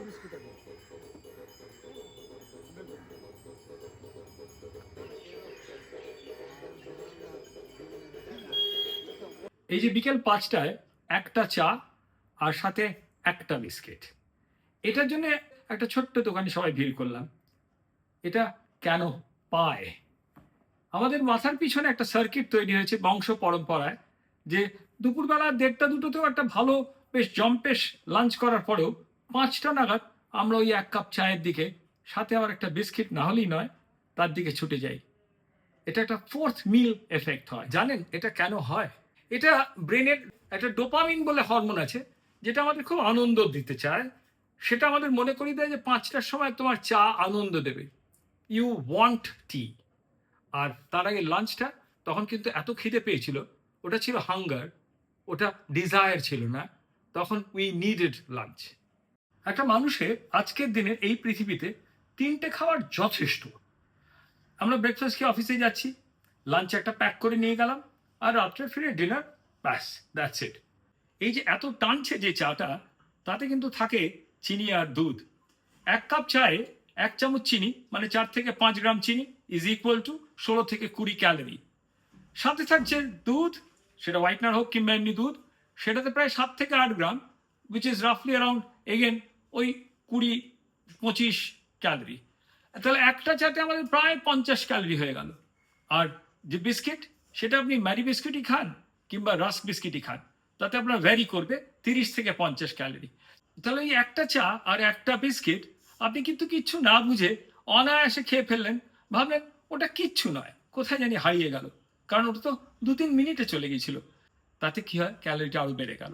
এই যে বিকেল 5টায় একটা চা আর সাথে একটা বিস্কিট, এটার জন্য একটা ছোট্ট দোকানে সবাই ভিড় করলাম। এটা কেন পায়? আমাদের মাথার পিছনে একটা সার্কিট তৈরি হয়েছে বংশ পরম্পরায়, যে দুপুরবেলা 1:30-2টোতেও একটা ভালো বেশ জম্পেশ লাঞ্চ করার পরেও 5টা নাগাদ আমরা ওই 1 কাপ চায়ের দিকে, সাথে আবার একটা বিস্কিট না হলেই নয়, তার দিকে ছুটে যাই। এটা একটা ফোর্থ মিল এফেক্ট হয়। জানেন এটা কেন হয়? এটা ব্রেনের একটা ডোপামিন বলে হরমোন আছে, যেটা আমাদের খুব আনন্দ দিতে চায়। সেটা আমাদের মনে করিয়ে দেয় যে 5টার সময় তোমার চা আনন্দ দেবে, ইউ ওয়ান্ট টি। আর তার আগে লাঞ্চটা, তখন কিন্তু এত খিদে পেয়েছিল, ওটা ছিল হাঙ্গার, ওটা ডিজায়ার ছিল না, তখন উই নিডেড লাঞ্চ। একটা মানুষের আজকের দিনে এই পৃথিবীতে 3টে খাবার যথেষ্ট। আমরা ব্রেকফাস্ট খেয়ে অফিসে যাচ্ছি, লাঞ্চ একটা প্যাক করে নিয়ে গেলাম, আর রাত্রে ফিরে ডিনার, ব্যাস, দ্যাটস ইট। এই যে এত টানছে যে চাটা, তাতে কিন্তু থাকে চিনি আর দুধ। 1 কাপ চায়ে 1 চামচ চিনি, মানে 4 থেকে 5 গ্রাম চিনি ইজ ইকুয়াল টু 16 থেকে 20 ক্যালোরি। সাথে থাকছে দুধ, সেটা হোয়াইটনার হোক কিংবা এমনি দুধ, সেটাতে প্রায় 7 থেকে 8 গ্রাম, উইচ ইজ রাফলি অ্যারাউন্ড এগেন ওই 20-25 ক্যালোরি। তাহলে একটা চাতে আমাদের প্রায় 50 ক্যালোরি হয়ে গেল। আর যে বিস্কিট, সেটা আপনি ম্যারি বিস্কিটই খান কিংবা রাস্ক বিস্কিটই খান, তাতে আপনার ভ্যারি করবে 30 থেকে 50 ক্যালোরি। তাহলে এই একটা চা আর একটা বিস্কিট আপনি কিন্তু কিচ্ছু না বুঝে অনায়াসে খেয়ে ফেললেন, ভাবলেন ওটা কিচ্ছু নয়, কোথায় জানি হারিয়ে গেল, কারণ ওটা তো 2-3 মিনিটে চলে গিয়েছিল। তাতে কি হয়, ক্যালোরিটা আরো বেড়ে গেল।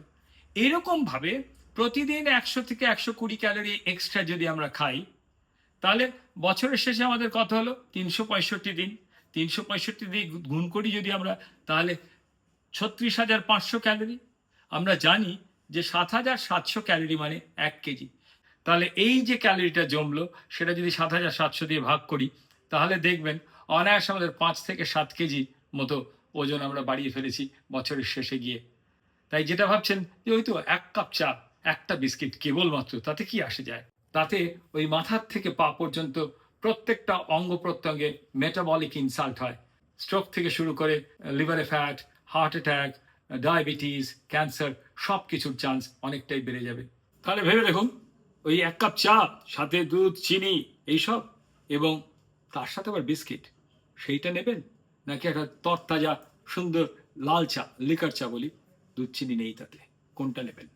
এরকম ভাবে প্রতিদিন 100 থেকে 120 ক্যালোরি এক্সট্রা যদি আমরা খাই, তাহলে বছরের শেষে আমাদের কত হলো? 365 দিন। 365 দিয়ে গুণ করি যদি আমরা, তাহলে 36,500 ক্যালোরি। আমরা জানি যে 7,700 ক্যালোরি মানে 1 কেজি। তাহলে এই যে ক্যালোরিটা জমলো, সেটা যদি 7,700 দিয়ে ভাগ করি, তাহলে দেখবেন অনায়াসে আমাদের 5 থেকে 7 কেজি মতো ওজন আমরা বাড়িয়ে ফেলেছি বছরের শেষে গিয়ে। তাই যেটা ভাবছেন যে ওই তো 1 কাপ চা, একটা বিস্কিট কেবলমাত্র, তাতে কি আসে যায়? তাতে ওই মাথার থেকে পা পর্যন্ত প্রত্যেকটা অঙ্গ প্রত্যঙ্গে মেটাবলিক ইনসাল্ট হয়। স্ট্রোক থেকে শুরু করে লিভারে fat, heart attack, diabetes, cancer, সব কিছুর চান্স অনেকটাই বেড়ে যাবে। তাহলে ভেবে দেখুন, ওই 1 কাপ চা, সাথে দুধ, চিনি, এইসব, এবং তার সাথে আবার বিস্কিট, সেইটা নেবেন, নাকি একটা তরতাজা সুন্দর লাল চা, লিকার চা বলি, দুধ চিনি নেই তাতে, কোনটা নেবেন?